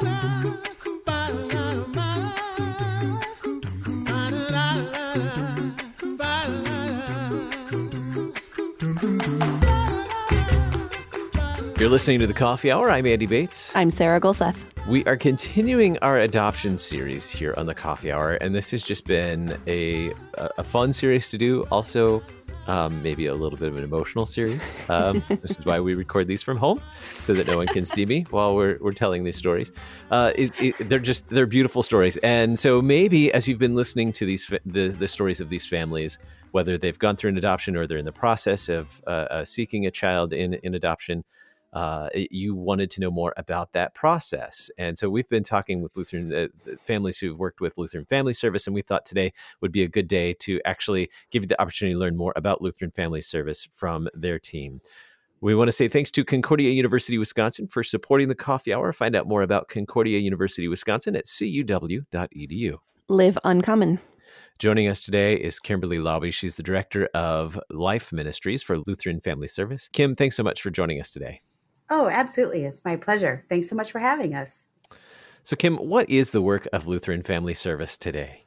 You're listening to The Coffee Hour. I'm Andy Bates. I'm Sarah Golseth. We are continuing our adoption series here on The Coffee Hour, and this has just been a fun series to do. Also, maybe a little bit of an emotional series. This is why we record these from home, so that no one can see me while we're telling these stories. They're beautiful stories, and so maybe as you've been listening to these the stories of these families, whether they've gone through an adoption or they're in the process of seeking a child in adoption, you wanted to know more about that process. And so we've been talking with Lutheran families who've worked with Lutheran Family Service, and we thought today would be a good day to actually give you the opportunity to learn more about Lutheran Family Service from their team. We want to say thanks to Concordia University, Wisconsin for supporting the Coffee Hour. Find out more about Concordia University, Wisconsin at cuw.edu. Live uncommon. Joining us today is Kimberly Laube. She's the director of Life Ministries for Lutheran Family Service. Kim, thanks so much for joining us today. Oh, absolutely. It's my pleasure. Thanks so much for having us. So, Kim, what is the work of Lutheran Family Service today?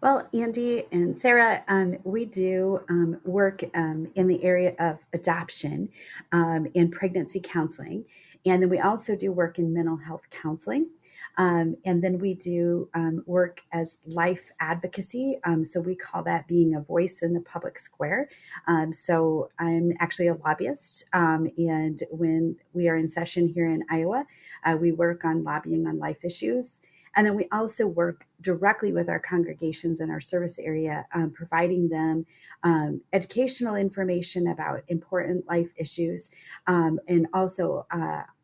Well, Andy and Sarah, we do work in the area of adoption and pregnancy counseling. And then we also do work in mental health counseling. And then we do work as life advocacy. So we call that being a voice in the public square. So I'm actually a lobbyist. And when we are in session here in Iowa, we work on lobbying on life issues. And then we also work directly with our congregations in our service area, providing them educational information about important life issues, and also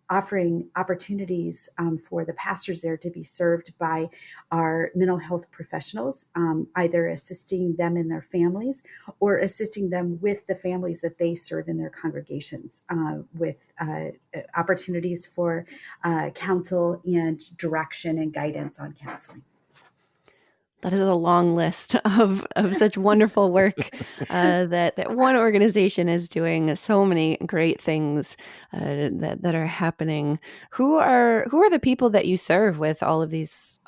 offering opportunities for the pastors there to be served by our mental health professionals, either assisting them and their families or assisting them with the families that they serve in their congregations, with opportunities for counsel and direction and guidance on counseling. That is a long list of such wonderful work that one organization is doing. So many great things that are happening. Who are the people that you serve with all of these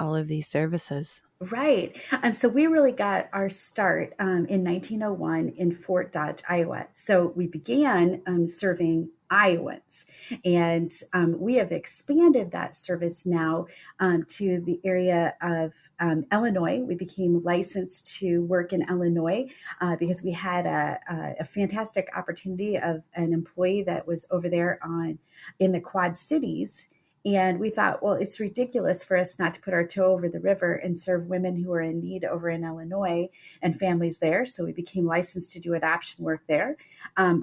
services? Right. So we really got our start in 1901 in Fort Dodge, Iowa. So we began serving Iowans, and we have expanded that service now to the area of Illinois. We became licensed to work in Illinois because we had a fantastic opportunity of an employee that was over there in the Quad Cities. And we thought, well, it's ridiculous for us not to put our toe over the river and serve women who are in need over in Illinois and families there. So we became licensed to do adoption work there.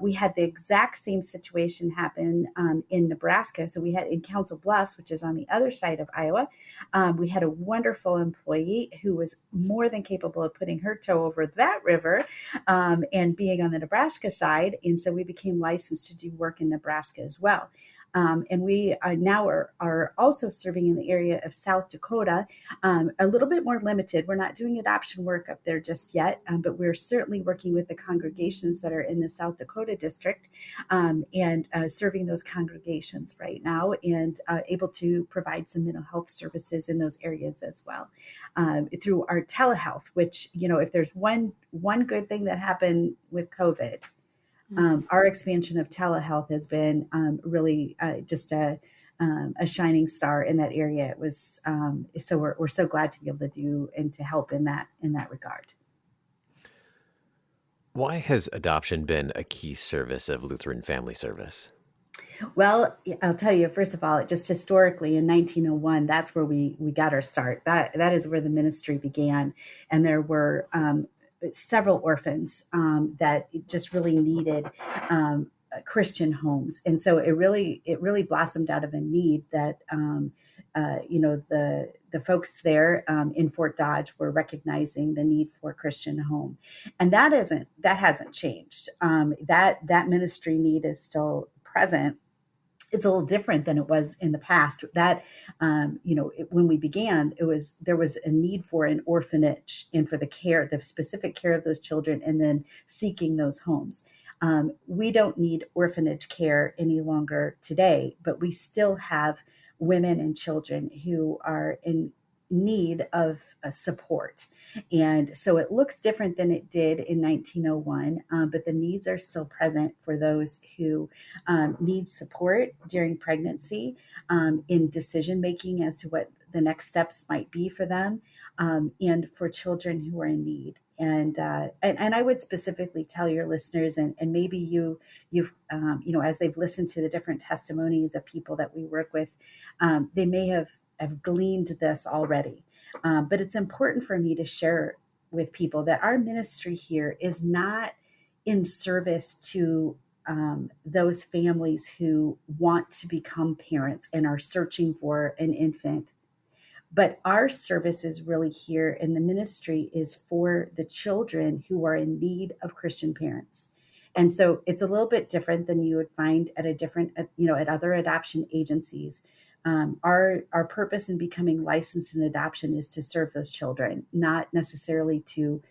We had the exact same situation happen in Nebraska. So we had in Council Bluffs, which is on the other side of Iowa, we had a wonderful employee who was more than capable of putting her toe over that river and being on the Nebraska side. And so we became licensed to do work in Nebraska as well. And we are also serving in the area of South Dakota, a little bit more limited. We're not doing adoption work up there just yet, but we're certainly working with the congregations that are in the South Dakota district and serving those congregations right now and able to provide some mental health services in those areas as well through our telehealth, which, if there's one good thing that happened with COVID, our expansion of telehealth has been really just a shining star in that area. It was so we're so glad to be able to do and to help in that regard. Why has adoption been a key service of Lutheran Family Service? Well, I'll tell you, first of all, just historically in 1901, that's where we got our start. That is where the ministry began, and there were several orphans that just really needed Christian homes, and so it really blossomed out of a need that the folks there in Fort Dodge were recognizing the need for a Christian home, and that hasn't changed. That ministry need is still present. It's a little different than it was in the past. That, when we began, there was a need for an orphanage and for the specific care of those children, and then seeking those homes. We don't need orphanage care any longer today, but we still have women and children who are in need of support. And so it looks different than it did in 1901, but the needs are still present for those who need support during pregnancy, in decision making as to what the next steps might be for them, and for children who are in need. And I would specifically tell your listeners, and maybe you've as they've listened to the different testimonies of people that we work with, they may have gleaned this already. But it's important for me to share with people that our ministry here is not in service to those families who want to become parents and are searching for an infant. But our service is really here, and the ministry is for the children who are in need of Christian parents. And so it's a little bit different than you would find at a different, at other adoption agencies. Our purpose in becoming licensed in adoption is to serve those children, not necessarily to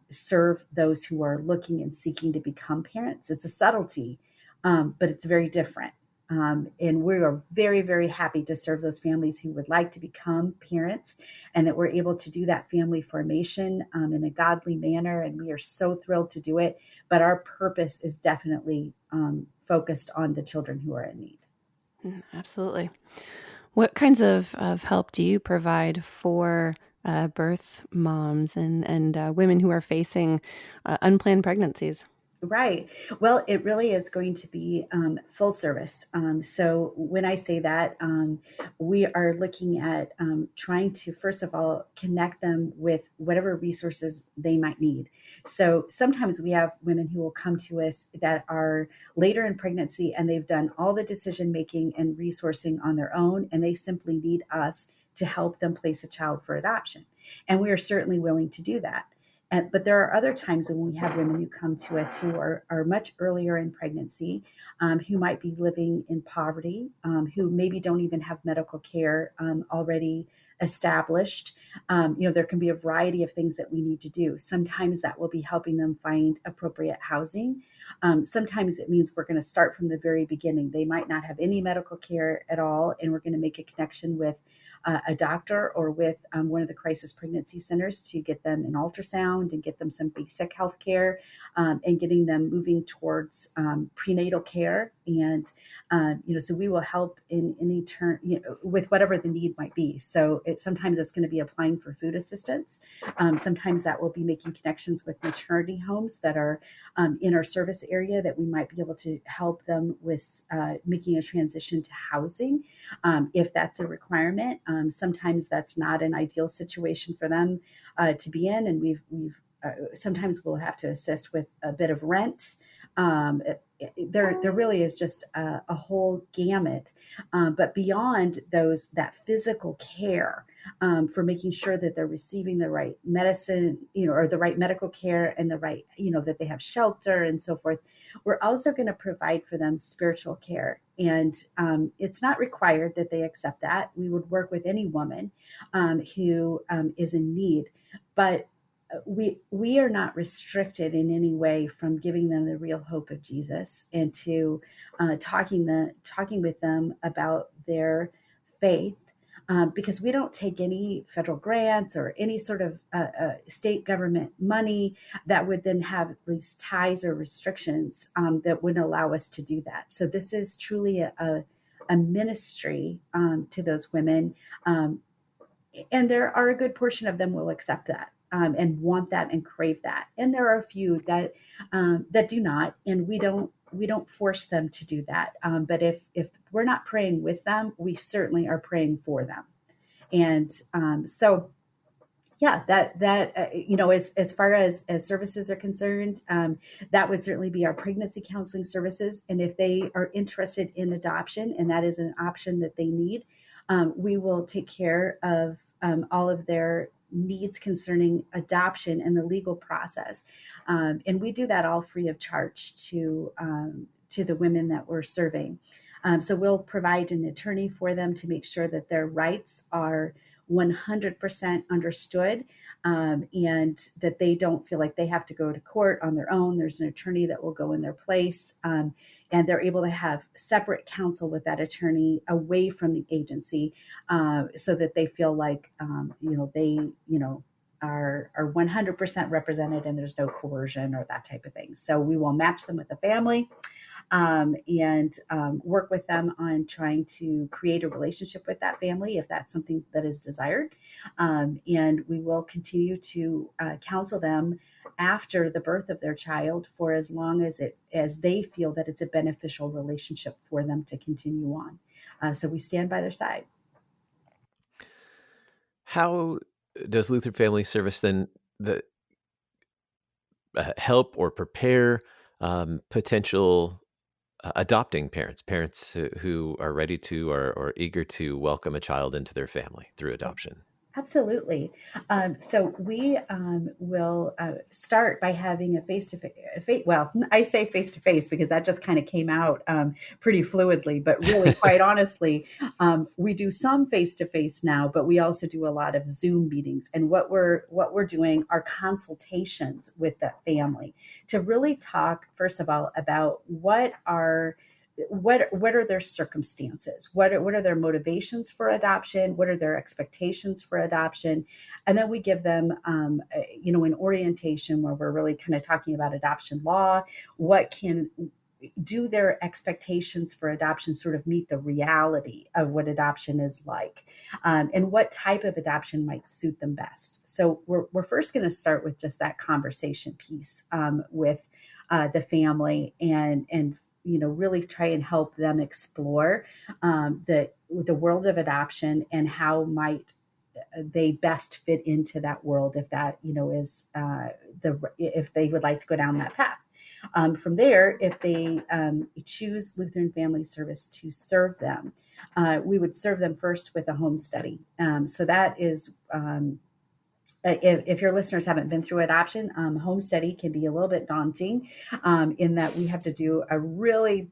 serve those who are looking and seeking to become parents. It's a subtlety, but it's very different. And we are very, very happy to serve those families who would like to become parents, and that we're able to do that family formation in a godly manner. And we are so thrilled to do it. But our purpose is definitely focused on the children who are in need. Absolutely. What kinds of help do you provide for birth moms and women who are facing unplanned pregnancies? Right. Well, it really is going to be full service. So when I say that, we are looking at trying to, first of all, connect them with whatever resources they might need. So sometimes we have women who will come to us that are later in pregnancy, and they've done all the decision making and resourcing on their own, and they simply need us to help them place a child for adoption. And we are certainly willing to do that. But there are other times when we have women who come to us who are much earlier in pregnancy, who might be living in poverty, who maybe don't even have medical care already established. There can be a variety of things that we need to do. Sometimes that will be helping them find appropriate housing. Sometimes it means we're going to start from the very beginning. They might not have any medical care at all, and we're going to make a connection with a doctor or with one of the crisis pregnancy centers to get them an ultrasound and get them some basic health care, and getting them moving towards prenatal care. And, so we will help in any turn, with whatever the need might be. So sometimes it's going to be applying for food assistance. Sometimes that will be making connections with maternity homes that are in our service area that we might be able to help them with making a transition to housing, if that's a requirement. Sometimes that's not an ideal situation for them to be in, and we've sometimes we'll have to assist with a bit of rent. There really is just a whole gamut, but beyond that physical care, for making sure that they're receiving the right medicine, or the right medical care, and the right, that they have shelter and so forth. We're also going to provide for them spiritual care. And it's not required that they accept that. We would work with any woman who is in need, but we are not restricted in any way from giving them the real hope of Jesus, and to talking with them about their faith, because we don't take any federal grants or any sort of state government money that would then have these ties or restrictions that wouldn't allow us to do that. So this is truly a ministry to those women, and there are a good portion of them will accept that. And want that and crave that, and there are a few that do not, and we don't force them to do that. But if we're not praying with them, we certainly are praying for them. And so, yeah, that as far as services are concerned, that would certainly be our pregnancy counseling services. And if they are interested in adoption, and that is an option that they need, we will take care of all of their needs concerning adoption and the legal process. And we do that all free of charge to the women that we're serving. So we'll provide an attorney for them to make sure that their rights are 100% understood, and that they don't feel like they have to go to court on their own. There's an attorney that will go in their place, and they're able to have separate counsel with that attorney away from the agency, so that they feel like, they, are 100% represented and there's no coercion or that type of thing. So we will match them with the family, and work with them on trying to create a relationship with that family if that's something that is desired. And we will continue to counsel them after the birth of their child for as long as they feel that it's a beneficial relationship for them to continue on. So we stand by their side. How does Lutheran Family Service then help or prepare potential adopting parents who are ready to or eager to welcome a child into their family through adoption? Absolutely. So we will start by having a face-to-face. Well, I say face-to-face because that just kind of came out pretty fluidly, but really, quite honestly, we do some face-to-face now, but we also do a lot of Zoom meetings. And what we're doing are consultations with that family to really talk, first of all, about what are their circumstances? What are their motivations for adoption? What are their expectations for adoption? And then we give them, an orientation where we're really kind of talking about adoption law. Do their expectations for adoption sort of meet the reality of what adoption is like? And what type of adoption might suit them best? So we're first going to start with just that conversation piece with the family and really try and help them explore the world of adoption and how might they best fit into that world if that, is if they would like to go down that path. From there, if they choose Lutheran Family Service to serve them, we would serve them first with a home study. So that is if your listeners haven't been through adoption, home study can be a little bit daunting in that we have to do a really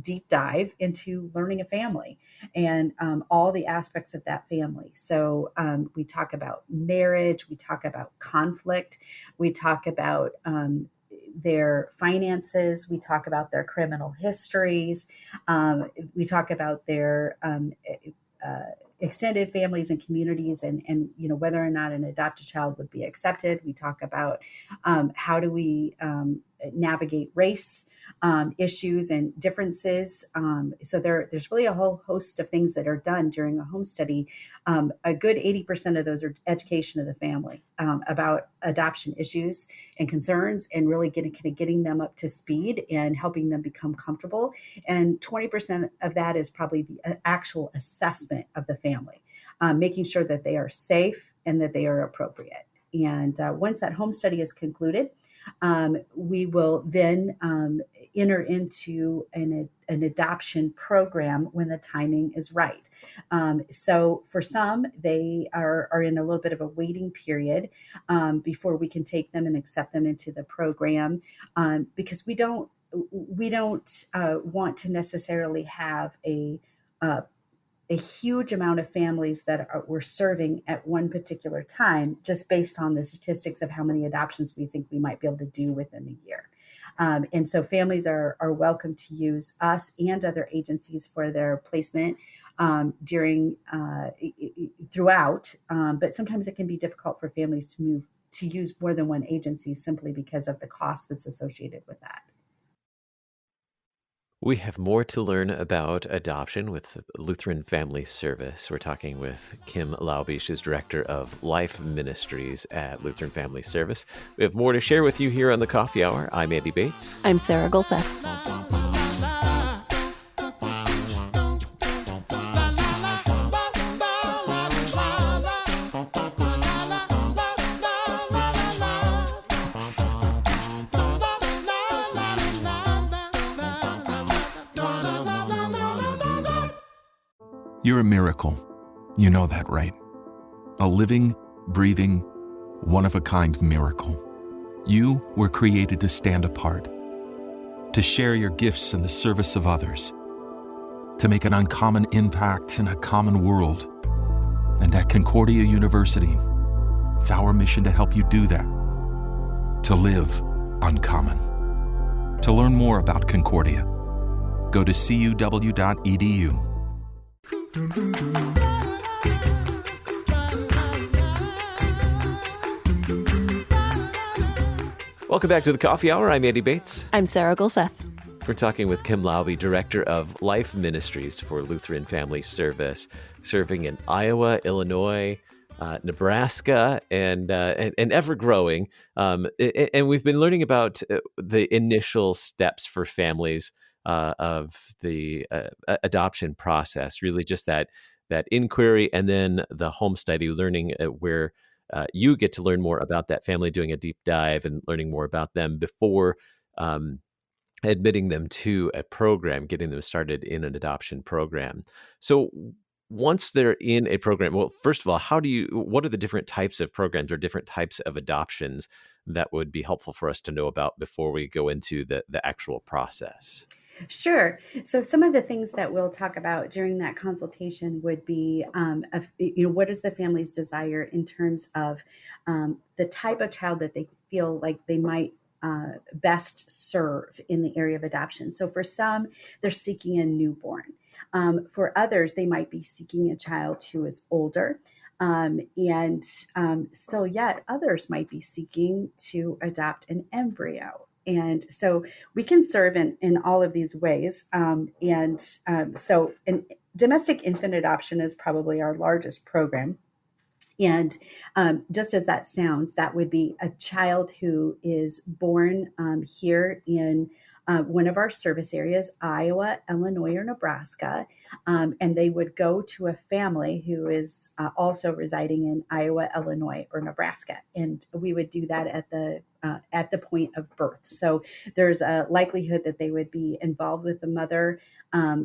deep dive into learning a family and all the aspects of that family. So we talk about marriage, we talk about conflict, we talk about their finances, we talk about their criminal histories, we talk about their extended families and communities and whether or not an adopted child would be accepted. We talk about how do we navigate race issues and differences. So there's really a whole host of things that are done during a home study. A good 80% of those are education of the family about adoption issues and concerns, and really getting them up to speed and helping them become comfortable. And 20% of that is probably the actual assessment of the family, making sure that they are safe and that they are appropriate. And once that home study is concluded, we will then enter into an adoption program when the timing is right. So for some, they are in a little bit of a waiting period before we can take them and accept them into the program, because we don't want to necessarily have a huge amount of families that we're serving at one particular time, just based on the statistics of how many adoptions we think we might be able to do within a year. And so families are welcome to use us and other agencies for their placement throughout. But sometimes it can be difficult for families to use more than one agency simply because of the cost that's associated with that. We have more to learn about adoption with Lutheran Family Service. We're talking with Kim Laube. She's Director of Life Ministries at Lutheran Family Service. We have more to share with you here on the Coffee Hour. I'm Andy Bates. I'm Sarah Gulseth. You're a miracle. You know that, right? A living, breathing, one-of-a-kind miracle. You were created to stand apart, to share your gifts in the service of others, to make an uncommon impact in a common world, And at Concordia University, it's our mission to help you do that. To live uncommon. To learn more about Concordia, go to cuw.edu. Welcome back to the Coffee Hour. I'm Andy Bates. I'm Sarah Gulseth. We're talking with Kim Laube, Director of Life Ministries for Lutheran Family Service, serving in Iowa, Illinois, Nebraska, and ever growing. And we've been learning about the initial steps for families of the adoption process, really just that inquiry and then the home study, learning where you get to learn more about that family, doing a deep dive and learning more about them before admitting them to a program, getting them started in an adoption program. So once they're in a program, well, first of all, what are the different types of programs or different types of adoptions that would be helpful for us to know about before we go into the actual process? Sure. So some of the things that we'll talk about during that consultation would be, what is the family's desire in terms of the type of child that they feel like they might best serve in the area of adoption. So for some, they're seeking a newborn. For others, they might be seeking a child who is older. And still yet, others might be seeking to adopt an embryo. And so we can serve in all of these ways. So domestic infant adoption is probably our largest program. And just as that sounds, that would be a child who is born here in one of our service areas, Iowa, Illinois, or Nebraska. And they would go to a family who is also residing in Iowa, Illinois, or Nebraska. And we would do that at the point of birth. So there's a likelihood that they would be involved with the mother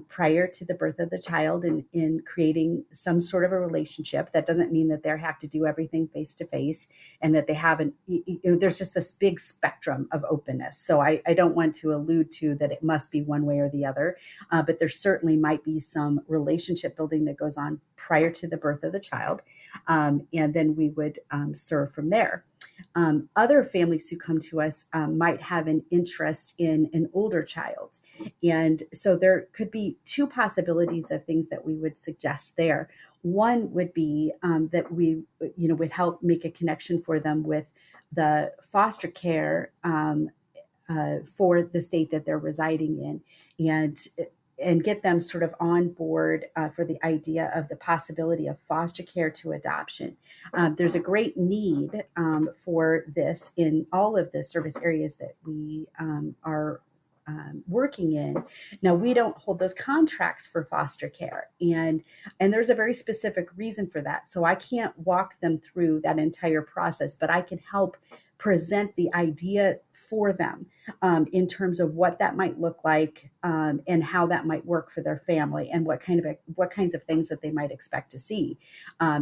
prior to the birth of the child in creating some sort of a relationship. That doesn't mean that they have to do everything face to face and that they haven't, there's just this big spectrum of openness. So I don't want to allude to that it must be one way or the other, but there certainly might be some relationship building that goes on prior to the birth of the child. And then we would serve from there. Other families who come to us might have an interest in an older child. And so there could be two possibilities of things that we would suggest there. One would be that we, would help make a connection for them with the foster care for the state that they're residing in, and get them sort of on board for the idea of the possibility of foster care to adoption. There's a great need for this in all of the service areas that we are working in. Now, we don't hold those contracts for foster care, and there's a very specific reason for that. So I can't walk them through that entire process, but I can help present the idea for them in terms of what that might look like and how that might work for their family and what kinds of things that they might expect to see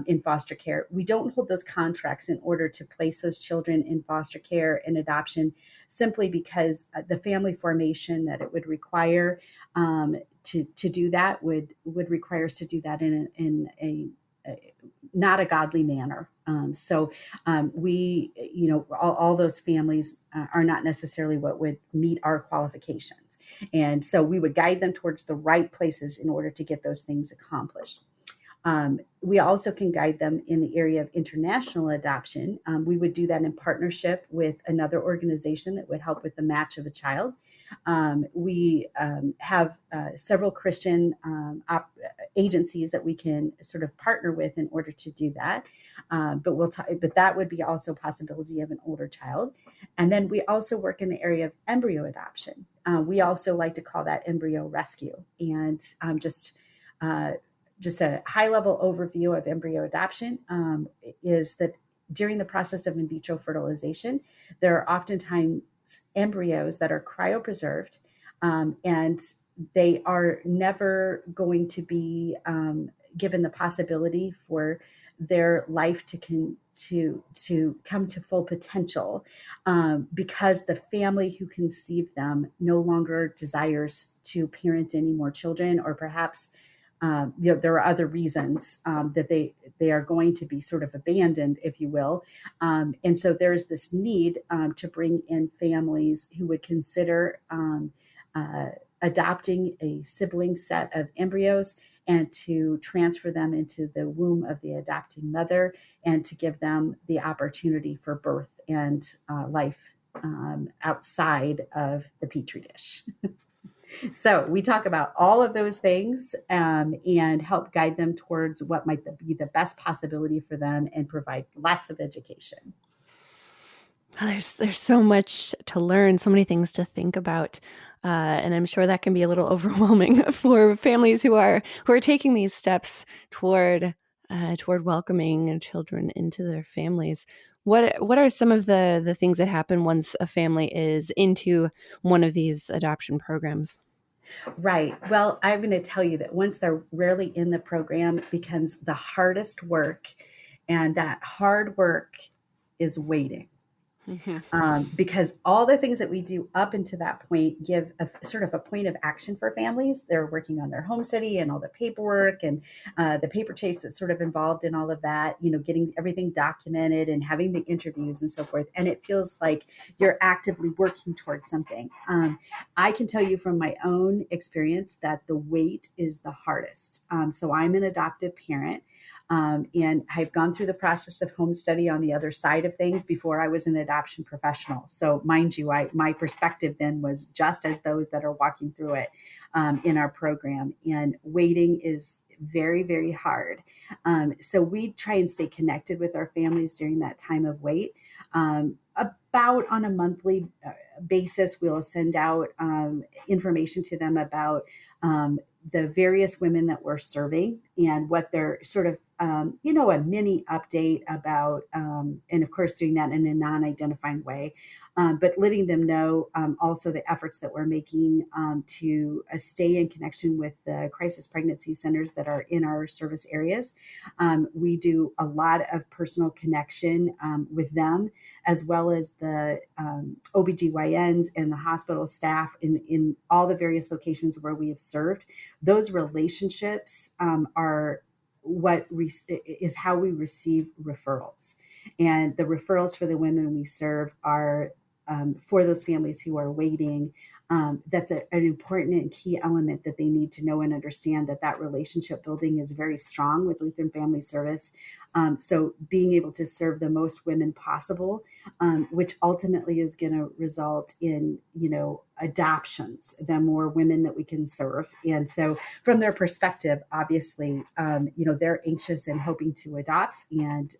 in foster care. We don't hold those contracts in order to place those children in foster care and adoption, simply because the family formation that it would require to do that would require us to do that in a not a godly manner. So we, all those families are not necessarily what would meet our qualifications. And so we would guide them towards the right places in order to get those things accomplished. We also can guide them in the area of international adoption. We would do that in partnership with another organization that would help with the match of a child. We have several Christian agencies that we can sort of partner with in order to do that. But that would be also a possibility of an older child. And then we also work in the area of embryo adoption. We also like to call that embryo rescue. And just a high-level overview of embryo adoption is that during the process of in vitro fertilization, there are oftentimes embryos that are cryopreserved, and they are never going to be given the possibility for their life to come to full potential because the family who conceived them no longer desires to parent any more children, or perhaps there are other reasons that they are going to be sort of abandoned, if you will. And so there's this need to bring in families who would consider adopting a sibling set of embryos and to transfer them into the womb of the adopting mother and to give them the opportunity for birth and life outside of the petri dish. So we talk about all of those things and help guide them towards what might be the best possibility for them and provide lots of education. There's so much to learn, so many things to think about, and I'm sure that can be a little overwhelming for families who are taking these steps toward welcoming children into their families. What are some of the things that happen once a family is into one of these adoption programs? Right. Well, I'm going to tell you that once they're really in the program, it becomes the hardest work. And that hard work is waiting. Because all the things that we do up until that point give a sort of a point of action for families. They're working on their home study and all the paperwork and the paper chase that's sort of involved in all of that, getting everything documented and having the interviews and so forth. And it feels like you're actively working towards something. I can tell you from my own experience that the wait is the hardest. So I'm an adoptive parent. And I've gone through the process of home study on the other side of things before I was an adoption professional. So mind you, my perspective then was just as those that are walking through it in our program. And waiting is very, very hard. So we try and stay connected with our families during that time of wait. About on a monthly basis, we'll send out information to them about the various women that we're serving and what they're sort of, a mini update about, and of course, doing that in a non-identifying way, but letting them know also the efforts that we're making to stay in connection with the crisis pregnancy centers that are in our service areas. We do a lot of personal connection with them, as well as the OBGYNs and the hospital staff in all the various locations where we have served. Those relationships are what is how we receive referrals. And the referrals for the women we serve are for those families who are waiting. That's an important and key element that they need to know and understand, that relationship building is very strong with Lutheran Family Service. So being able to serve the most women possible, which ultimately is going to result in, adoptions, the more women that we can serve. And so from their perspective, obviously, they're anxious and hoping to adopt and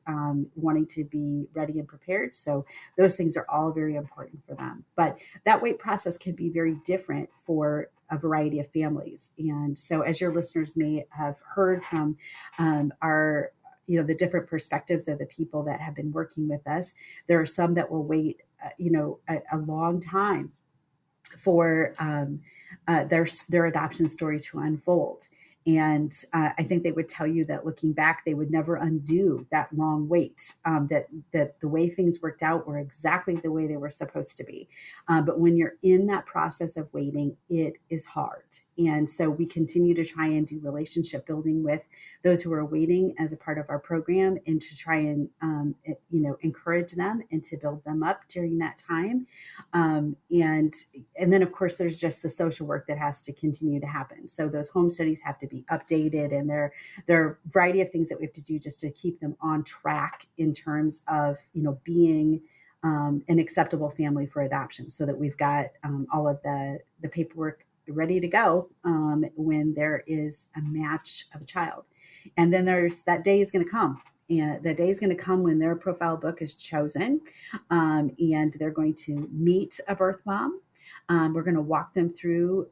wanting to be ready and prepared. So those things are all very important for them. But that wait process can be very different for a variety of families. And so as your listeners may have heard from our the different perspectives of the people that have been working with us, there are some that will wait, a long time for their adoption story to unfold. And I think they would tell you that looking back, they would never undo that long wait, that the way things worked out were exactly the way they were supposed to be. But when you're in that process of waiting, it is hard. And so we continue to try and do relationship building with those who are waiting as a part of our program, and to try and, encourage them and to build them up during that time. And then, of course, there's just the social work that has to continue to happen. So those home studies have to be updated, and there are a variety of things that we have to do just to keep them on track in terms of, being an acceptable family for adoption, so that we've got all of the paperwork ready to go when there is a match of a child. And then there's that day is going to come. And the day is going to come when their profile book is chosen, and they're going to meet a birth mom. We're going to walk them through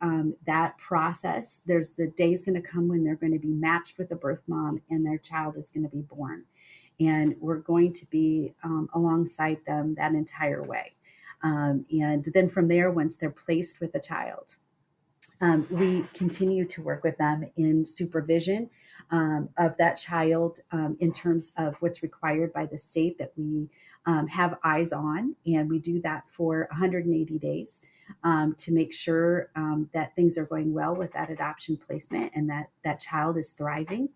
that process. There's the day is going to come when they're going to be matched with a birth mom and their child is going to be born. And we're going to be alongside them that entire way. And then from there, once they're placed with a child, we continue to work with them in supervision of that child in terms of what's required by the state that we have eyes on. And we do that for 180 days to make sure that things are going well with that adoption placement and that child is thriving.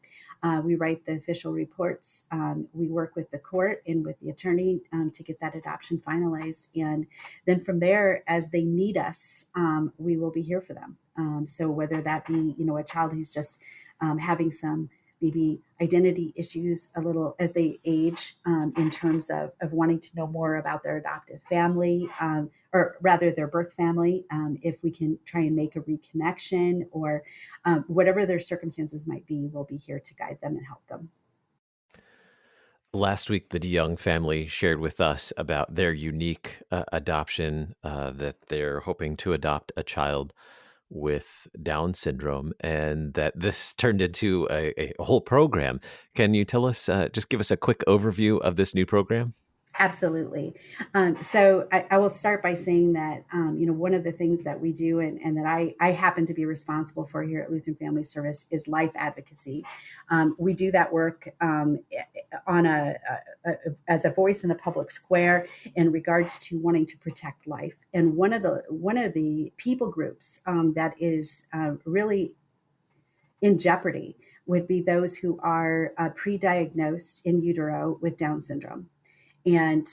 We write the official reports. We work with the court and with the attorney to get that adoption finalized. And then from there, as they need us, we will be here for them. So whether that be, a child who's just having some maybe identity issues a little as they age, in terms of wanting to know more about their adoptive family, or rather their birth family, if we can try and make a reconnection, or whatever their circumstances might be, we'll be here to guide them and help them. Last week, the DeYoung family shared with us about their unique adoption, that they're hoping to adopt a child with Down syndrome, and that this turned into a whole program. Can you tell us, just give us a quick overview of this new program? Absolutely. So I will start by saying that, one of the things that we do, and that I happen to be responsible for here at Lutheran Family Service, is life advocacy. We do that work on as a voice in the public square in regards to wanting to protect life. And one of the people groups that is really in jeopardy would be those who are pre-diagnosed in utero with Down syndrome. And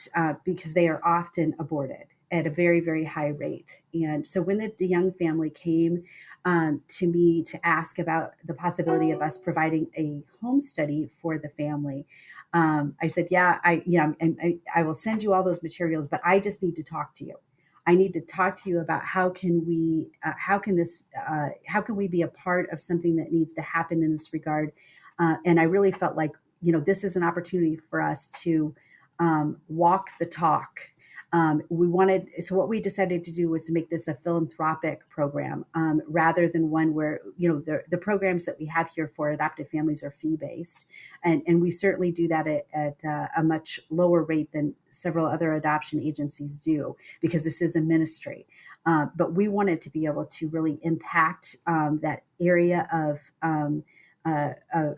because they are often aborted at a very, very high rate. And so when the DeYoung family came to me to ask about the possibility of us providing a home study for the family, I said, yeah, I will send you all those materials, but I just need to talk to you. I need to talk to you about how can we be a part of something that needs to happen in this regard. And I really felt like, this is an opportunity for us to walk the talk. So what we decided to do was to make this a philanthropic program, rather than one where, the programs that we have here for adoptive families are fee-based. And we certainly do that at a much lower rate than several other adoption agencies do, because this is a ministry. But we wanted to be able to really impact that area of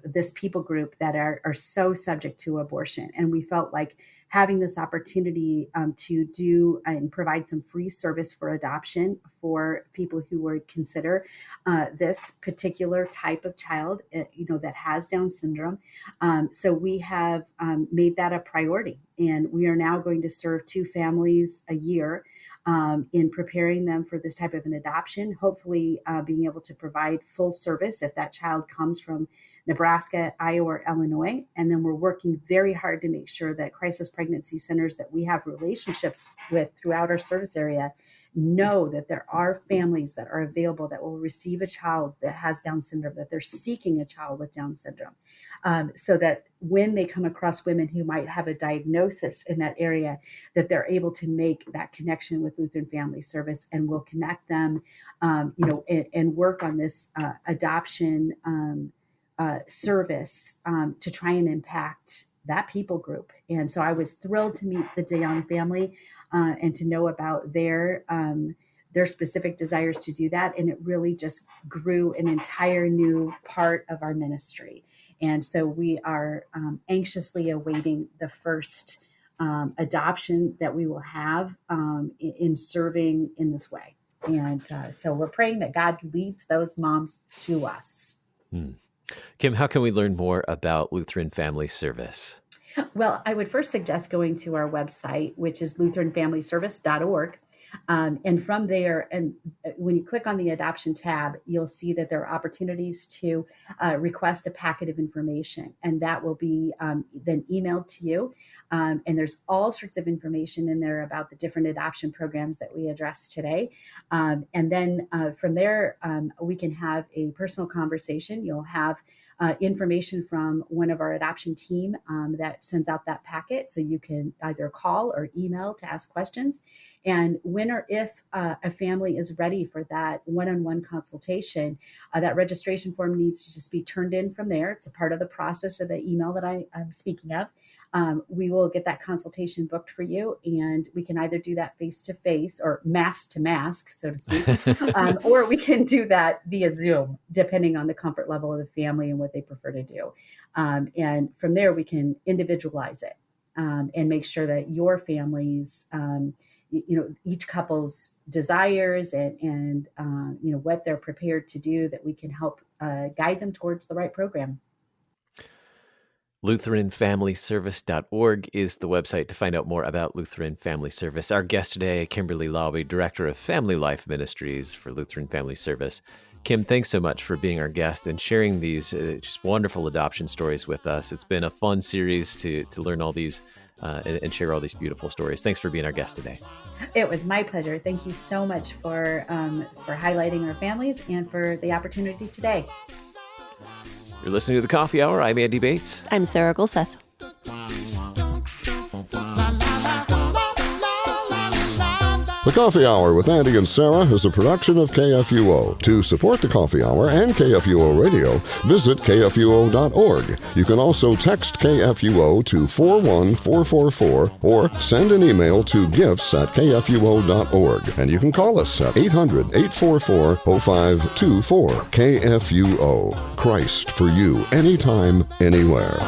this people group that are so subject to abortion. And we felt like having this opportunity to do and provide some free service for adoption for people who would consider this particular type of child, that has Down syndrome. So we have made that a priority, and we are now going to serve 2 families a year in preparing them for this type of an adoption, hopefully being able to provide full service if that child comes from Nebraska, Iowa, or Illinois. And then we're working very hard to make sure that crisis pregnancy centers that we have relationships with throughout our service area know that there are families that are available that will receive a child that has Down syndrome, that they're seeking a child with Down syndrome, so that when they come across women who might have a diagnosis in that area, that they're able to make that connection with Lutheran Family Service, and we'll connect them, and work on this adoption service to try and impact that people group. And so I was thrilled to meet the DeYoung family and to know about their specific desires to do that. And it really just grew an entire new part of our ministry. And so we are anxiously awaiting the first adoption that we will have in serving in this way. And so we're praying that God leads those moms to us. Kim, how can we learn more about Lutheran Family Service? Well, I would first suggest going to our website, which is lutheranfamilyservice.org. And from there, and when you click on the adoption tab, you'll see that there are opportunities to request a packet of information, and that will be then emailed to you. And there's all sorts of information in there about the different adoption programs that we addressed today. And then from there, we can have a personal conversation. You'll have information from one of our adoption team that sends out that packet. So you can either call or email to ask questions. And when or if a family is ready for that one-on-one consultation, that registration form needs to just be turned in from there. It's a part of the process of the email that I'm speaking of. We will get that consultation booked for you, and we can either do that face-to-face or mask-to-mask, so to speak, or we can do that via Zoom, depending on the comfort level of the family and what they prefer to do. And from there, we can individualize it and make sure that your family's, each couple's desires and what they're prepared to do, that we can help guide them towards the right program. LutheranFamilyService.org is the website to find out more about Lutheran Family Service. Our guest today, Kimberly Laube, Director of Family Life Ministries for Lutheran Family Service. Kim, thanks so much for being our guest and sharing these just wonderful adoption stories with us. It's been a fun series to learn all these and share all these beautiful stories. Thanks for being our guest today. It was my pleasure. Thank you so much for highlighting our families and for the opportunity today. You're listening to The Coffee Hour. I'm Andy Bates. I'm Sarah Gulseth. The Coffee Hour with Andy and Sarah is a production of KFUO. To support the Coffee Hour and KFUO Radio, visit KFUO.org. You can also text KFUO to 41444 or send an email to gifts@KFUO.org. And you can call us at 800-844-0524. KFUO. Christ for you, anytime, anywhere.